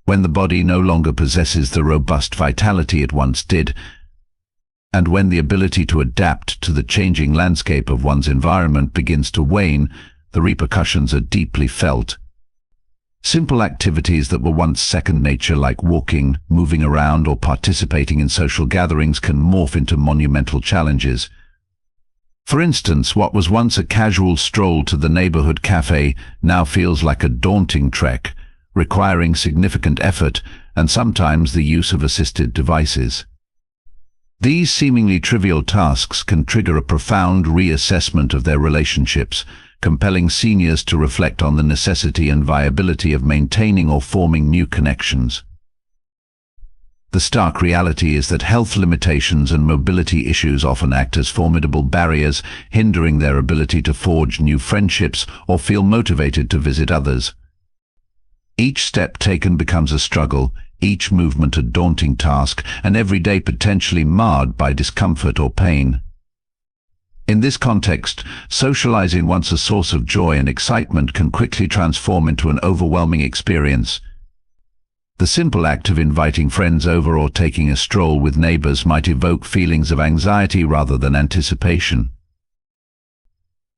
Speaker 1: When the body no longer possesses the robust vitality it once did, and when the ability to adapt to the changing landscape of one's environment begins to wane, the repercussions are deeply felt. Simple activities that were once second nature, like walking, moving around, or participating in social gatherings, can morph into monumental challenges. For instance, what was once a casual stroll to the neighborhood cafe now feels like a daunting trek, requiring significant effort and sometimes the use of assisted devices. These seemingly trivial tasks can trigger a profound reassessment of their relationships, compelling seniors to reflect on the necessity and viability of maintaining or forming new connections. The stark reality is that health limitations and mobility issues often act as formidable barriers, hindering their ability to forge new friendships or feel motivated to visit others. Each step taken becomes a struggle, each movement a daunting task, and every day potentially marred by discomfort or pain. In this context, socializing, once a source of joy and excitement, can quickly transform into an overwhelming experience. The simple act of inviting friends over or taking a stroll with neighbors might evoke feelings of anxiety rather than anticipation.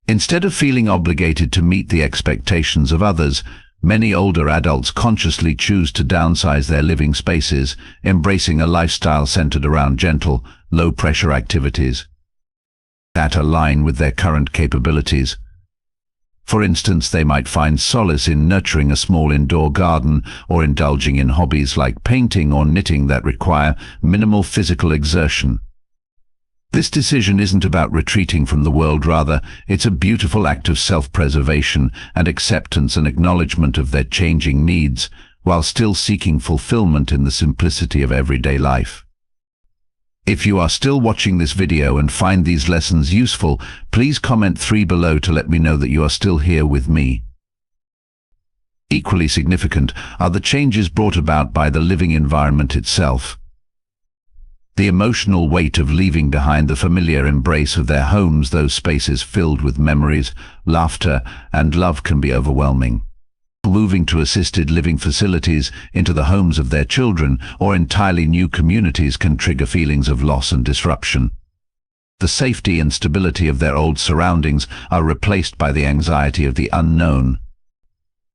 Speaker 1: Instead of feeling obligated to meet the expectations of others, many older adults consciously choose to downsize their living spaces, embracing a lifestyle centered around gentle, low-pressure activities that align with their current capabilities. For instance, they might find solace in nurturing a small indoor garden or indulging in hobbies like painting or knitting that require minimal physical exertion. This decision isn't about retreating from the world, rather, it's a beautiful act of self-preservation and acceptance and acknowledgement of their changing needs, while still seeking fulfillment in the simplicity of everyday life. If you are still watching this video and find these lessons useful, please comment 3 below to let me know that you are still here with me. Equally significant are the changes brought about by the living environment itself. The emotional weight of leaving behind the familiar embrace of their homes, those spaces filled with memories, laughter, and love, can be overwhelming. Moving to assisted living facilities, into the homes of their children, or entirely new communities can trigger feelings of loss and disruption. The safety and stability of their old surroundings are replaced by the anxiety of the unknown.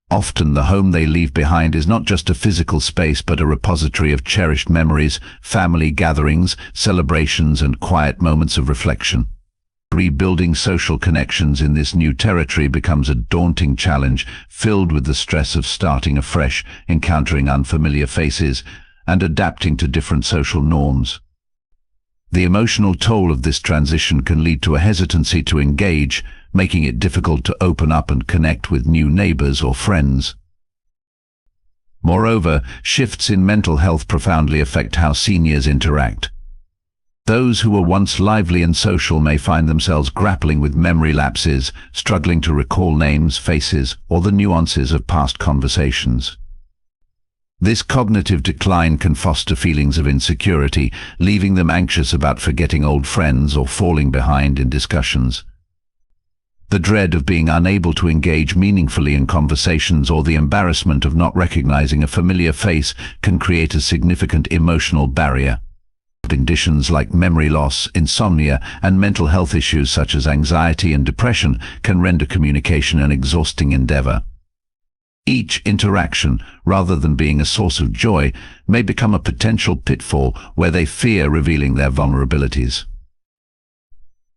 Speaker 1: Often the home they leave behind is not just a physical space but a repository of cherished memories, family gatherings, celebrations, and quiet moments of reflection. Rebuilding social connections in this new territory becomes a daunting challenge, filled with the stress of starting afresh, encountering unfamiliar faces, and adapting to different social norms. The emotional toll of this transition can lead to a hesitancy to engage, making it difficult to open up and connect with new neighbors or friends. Moreover, shifts in mental health profoundly affect how seniors interact. Those who were once lively and social may find themselves grappling with memory lapses, struggling to recall names, faces, or the nuances of past conversations. This cognitive decline can foster feelings of insecurity, leaving them anxious about forgetting old friends or falling behind in discussions. The dread of being unable to engage meaningfully in conversations or the embarrassment of not recognizing a familiar face can create a significant emotional barrier. Conditions like memory loss, insomnia, and mental health issues such as anxiety and depression can render communication an exhausting endeavor. Each interaction, rather than being a source of joy, may become a potential pitfall where they fear revealing their vulnerabilities.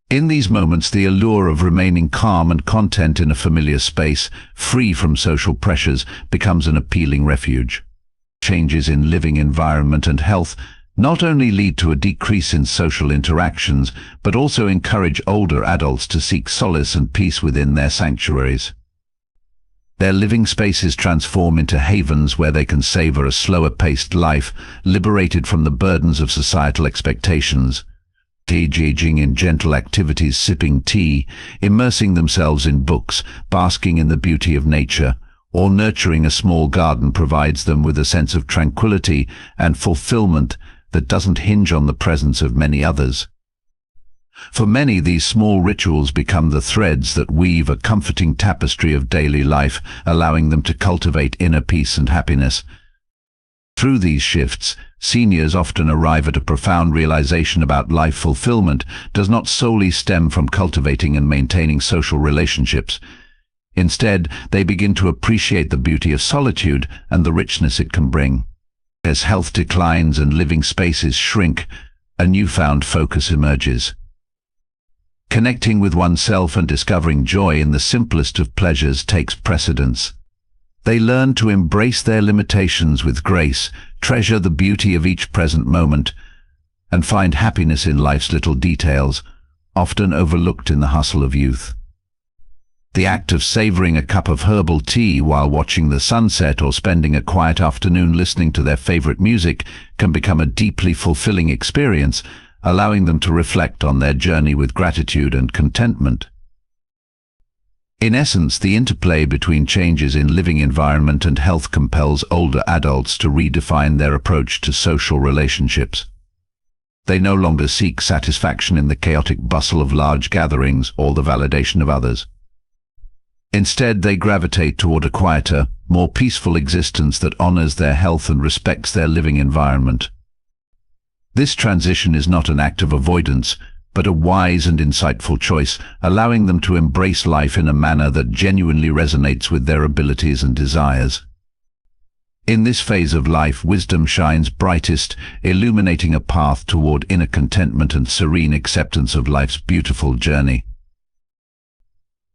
Speaker 1: In these moments, the allure of remaining calm and content in a familiar space, free from social pressures, becomes an appealing refuge. Changes in living environment and health not only lead to a decrease in social interactions, but also encourage older adults to seek solace and peace within their sanctuaries. Their living spaces transform into havens where they can savor a slower-paced life, liberated from the burdens of societal expectations. Engaging in gentle activities, sipping tea, immersing themselves in books, basking in the beauty of nature, or nurturing a small garden provides them with a sense of tranquility and fulfillment that doesn't hinge on the presence of many others. For many, these small rituals become the threads that weave a comforting tapestry of daily life, allowing them to cultivate inner peace and happiness. Through these shifts, seniors often arrive at a profound realization about life. Fulfillment does not solely stem from cultivating and maintaining social relationships. Instead, they begin to appreciate the beauty of solitude and the richness it can bring. As health declines and living spaces shrink, a newfound focus emerges. Connecting with oneself and discovering joy in the simplest of pleasures takes precedence. They learn to embrace their limitations with grace, treasure the beauty of each present moment, and find happiness in life's little details, often overlooked in the hustle of youth. The act of savoring a cup of herbal tea while watching the sunset or spending a quiet afternoon listening to their favorite music can become a deeply fulfilling experience, allowing them to reflect on their journey with gratitude and contentment. In essence, the interplay between changes in living environment and health compels older adults to redefine their approach to social relationships. They no longer seek satisfaction in the chaotic bustle of large gatherings or the validation of others. Instead, they gravitate toward a quieter, more peaceful existence that honors their health and respects their living environment. This transition is not an act of avoidance, but a wise and insightful choice, allowing them to embrace life in a manner that genuinely resonates with their abilities and desires. In this phase of life, wisdom shines brightest, illuminating a path toward inner contentment and serene acceptance of life's beautiful journey.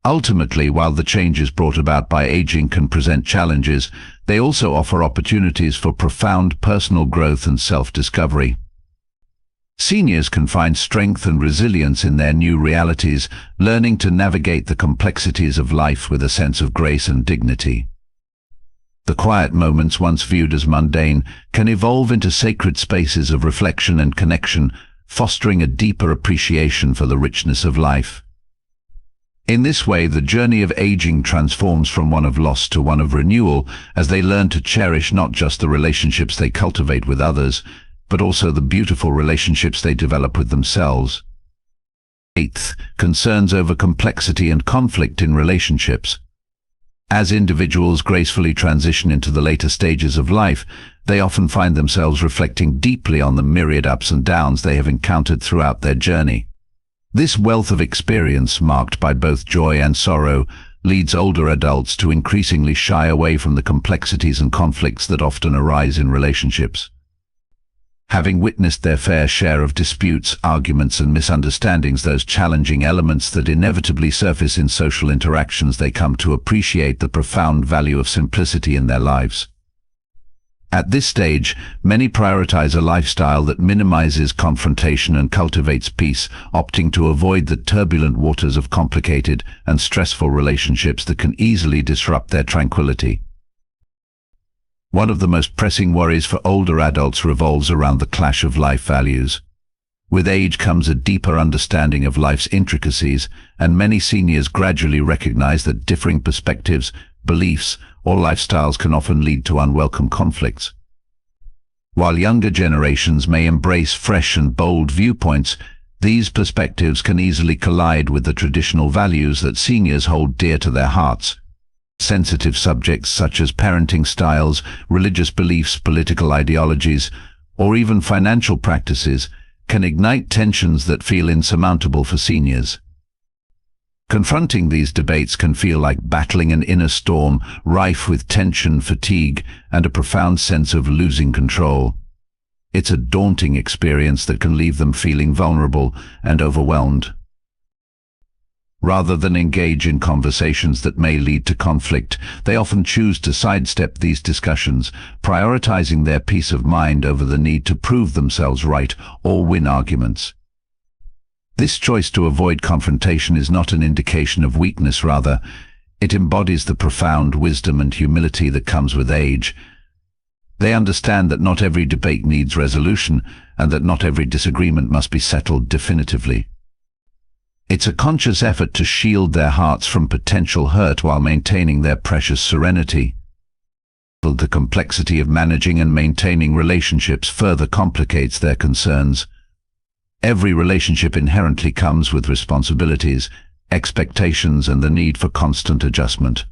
Speaker 1: Ultimately, while the changes brought about by aging can present challenges, they also offer opportunities for profound personal growth and self-discovery. Seniors can find strength and resilience in their new realities, learning to navigate the complexities of life with a sense of grace and dignity. The quiet moments, once viewed as mundane, can evolve into sacred spaces of reflection and connection, fostering a deeper appreciation for the richness of life. In this way, the journey of aging transforms from one of loss to one of renewal, as they learn to cherish not just the relationships they cultivate with others, but also the beautiful relationships they develop with themselves. Eighth, concerns over complexity and conflict in relationships. As individuals gracefully transition into the later stages of life, they often find themselves reflecting deeply on the myriad ups and downs they have encountered throughout their journey. This wealth of experience, marked by both joy and sorrow, leads older adults to increasingly shy away from the complexities and conflicts that often arise in relationships. Having witnessed their fair share of disputes, arguments, and misunderstandings, those challenging elements that inevitably surface in social interactions, they come to appreciate the profound value of simplicity in their lives. At this stage, many prioritize a lifestyle that minimizes confrontation and cultivates peace, opting to avoid the turbulent waters of complicated and stressful relationships that can easily disrupt their tranquility. One of the most pressing worries for older adults revolves around the clash of life values. With age comes a deeper understanding of life's intricacies, and many seniors gradually recognize that differing perspectives, beliefs, or lifestyles can often lead to unwelcome conflicts. While younger generations may embrace fresh and bold viewpoints, these perspectives can easily collide with the traditional values that seniors hold dear to their hearts. Sensitive subjects such as parenting styles, religious beliefs, political ideologies, or even financial practices can ignite tensions that feel insurmountable for seniors. Confronting these debates can feel like battling an inner storm, rife with tension, fatigue, and a profound sense of losing control. It's a daunting experience that can leave them feeling vulnerable and overwhelmed. Rather than engage in conversations that may lead to conflict, they often choose to sidestep these discussions, prioritizing their peace of mind over the need to prove themselves right or win arguments. This choice to avoid confrontation is not an indication of weakness, rather, it embodies the profound wisdom and humility that comes with age. They understand that not every debate needs resolution, and that not every disagreement must be settled definitively. It's a conscious effort to shield their hearts from potential hurt while maintaining their precious serenity. The complexity of managing and maintaining relationships further complicates their concerns. Every relationship inherently comes with responsibilities, expectations, and the need for constant adjustment.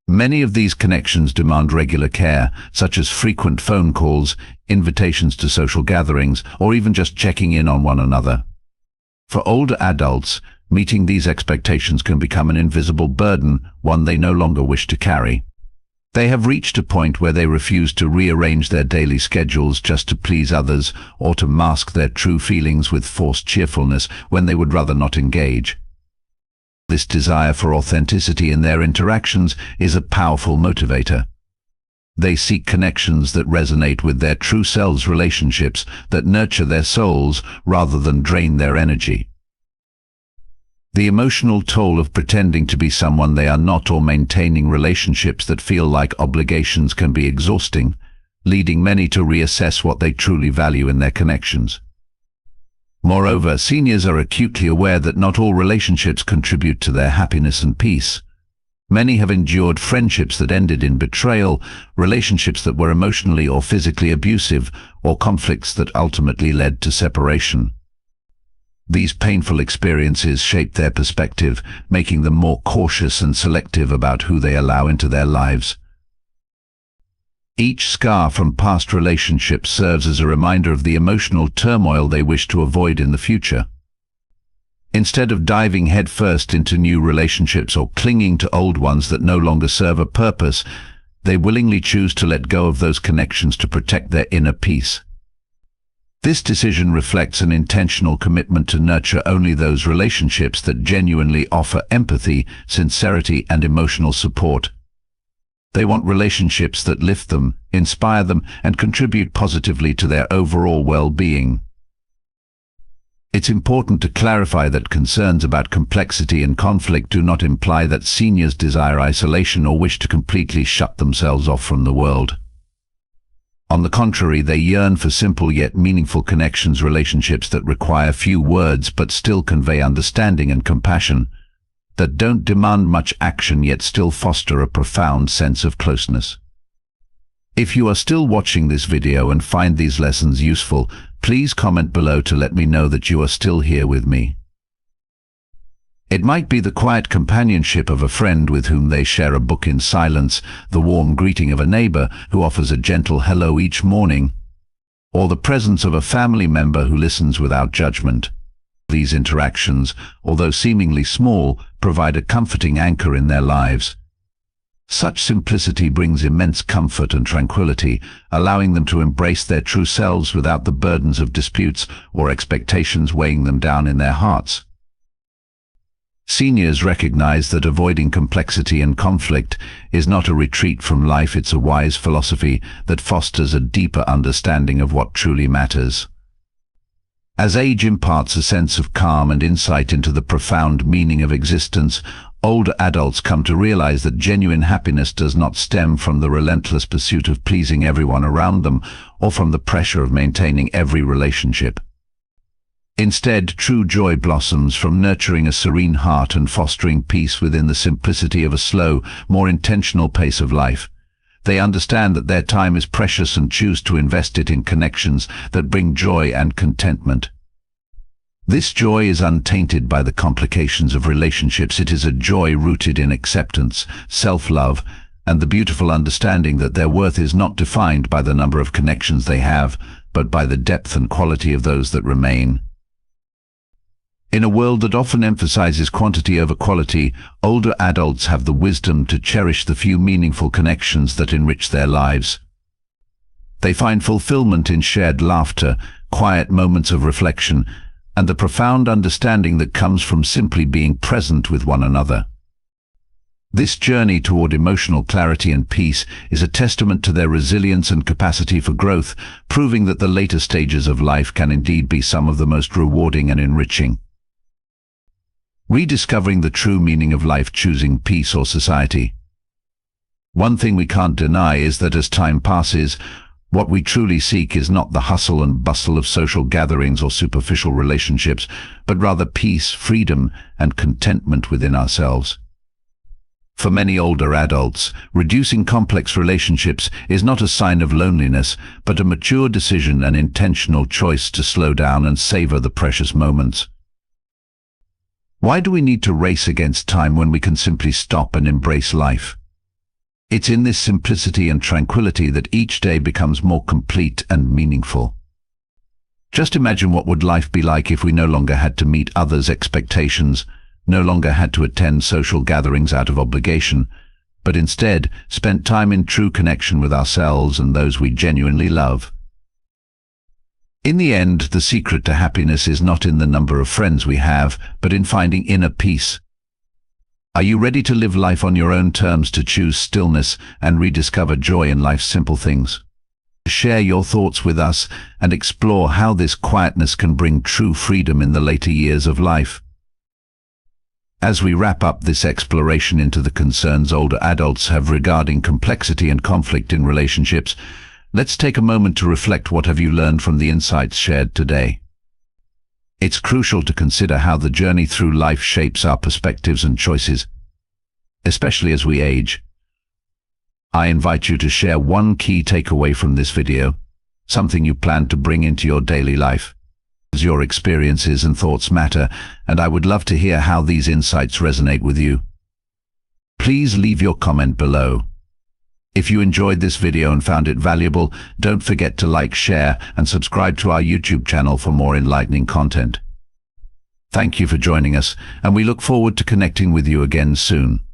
Speaker 1: Many of these connections demand regular care, such as frequent phone calls, invitations to social gatherings, or even just checking in on one another. For older adults, meeting these expectations can become an invisible burden, one they no longer wish to carry. They have reached a point where they refuse to rearrange their daily schedules just to please others or to mask their true feelings with forced cheerfulness when they would rather not engage. This desire for authenticity in their interactions is a powerful motivator. They seek connections that resonate with their true selves, relationships that nurture their souls rather than drain their energy. The emotional toll of pretending to be someone they are not or maintaining relationships that feel like obligations can be exhausting, leading many to reassess what they truly value in their connections. Moreover, seniors are acutely aware that not all relationships contribute to their happiness and peace. Many have endured friendships that ended in betrayal, relationships that were emotionally or physically abusive, or conflicts that ultimately led to separation. These painful experiences shape their perspective, making them more cautious and selective about who they allow into their lives. Each scar from past relationships serves as a reminder of the emotional turmoil they wish to avoid in the future. Instead of diving headfirst into new relationships or clinging to old ones that no longer serve a purpose, they willingly choose to let go of those connections to protect their inner peace. This decision reflects an intentional commitment to nurture only those relationships that genuinely offer empathy, sincerity, and emotional support. They want relationships that lift them, inspire them, and contribute positively to their overall well-being. It's important to clarify that concerns about complexity and conflict do not imply that seniors desire isolation or wish to completely shut themselves off from the world. On the contrary, they yearn for simple yet meaningful connections, relationships that require few words but still convey understanding and compassion, that don't demand much action yet still foster a profound sense of closeness. If you are still watching this video and find these lessons useful, please comment below to let me know that you are still here with me. It might be the quiet companionship of a friend with whom they share a book in silence, the warm greeting of a neighbor who offers a gentle hello each morning, or the presence of a family member who listens without judgment. These interactions, although seemingly small, provide a comforting anchor in their lives. Such simplicity brings immense comfort and tranquility, allowing them to embrace their true selves without the burdens of disputes or expectations weighing them down in their hearts. Seniors recognize that avoiding complexity and conflict is not a retreat from life, it's a wise philosophy that fosters a deeper understanding of what truly matters. As age imparts a sense of calm and insight into the profound meaning of existence, older adults come to realize that genuine happiness does not stem from the relentless pursuit of pleasing everyone around them or from the pressure of maintaining every relationship. Instead, true joy blossoms from nurturing a serene heart and fostering peace within the simplicity of a slow, more intentional pace of life. They understand that their time is precious and choose to invest it in connections that bring joy and contentment. This joy is untainted by the complications of relationships. It is a joy rooted in acceptance, self-love, and the beautiful understanding that their worth is not defined by the number of connections they have, but by the depth and quality of those that remain. In a world that often emphasizes quantity over quality, older adults have the wisdom to cherish the few meaningful connections that enrich their lives. They find fulfillment in shared laughter, quiet moments of reflection, and the profound understanding that comes from simply being present with one another. This journey toward emotional clarity and peace is a testament to their resilience and capacity for growth, proving that the later stages of life can indeed be some of the most rewarding and enriching. Rediscovering the true meaning of life, choosing peace or society. One thing we can't deny is that as time passes, what we truly seek is not the hustle and bustle of social gatherings or superficial relationships, but rather peace, freedom, and contentment within ourselves. For many older adults, reducing complex relationships is not a sign of loneliness, but a mature decision and intentional choice to slow down and savor the precious moments. Why do we need to race against time when we can simply stop and embrace life? It's in this simplicity and tranquility that each day becomes more complete and meaningful. Just imagine what would life be like if we no longer had to meet others' expectations, no longer had to attend social gatherings out of obligation, but instead spent time in true connection with ourselves and those we genuinely love. In the end, the secret to happiness is not in the number of friends we have, but in finding inner peace. Are you ready to live life on your own terms, to choose stillness and rediscover joy in life's simple things? Share your thoughts with us and explore how this quietness can bring true freedom in the later years of life. As we wrap up this exploration into the concerns older adults have regarding complexity and conflict in relationships, let's take a moment to reflect. What have you learned from the insights shared today? It's crucial to consider how the journey through life shapes our perspectives and choices, especially as we age. I invite you to share one key takeaway from this video, something you plan to bring into your daily life. Your experiences and thoughts matter, and I would love to hear how these insights resonate with you. Please leave your comment below. If you enjoyed this video and found it valuable, don't forget to like, share, and subscribe to our YouTube channel for more enlightening content. Thank you for joining us, and we look forward to connecting with you again soon.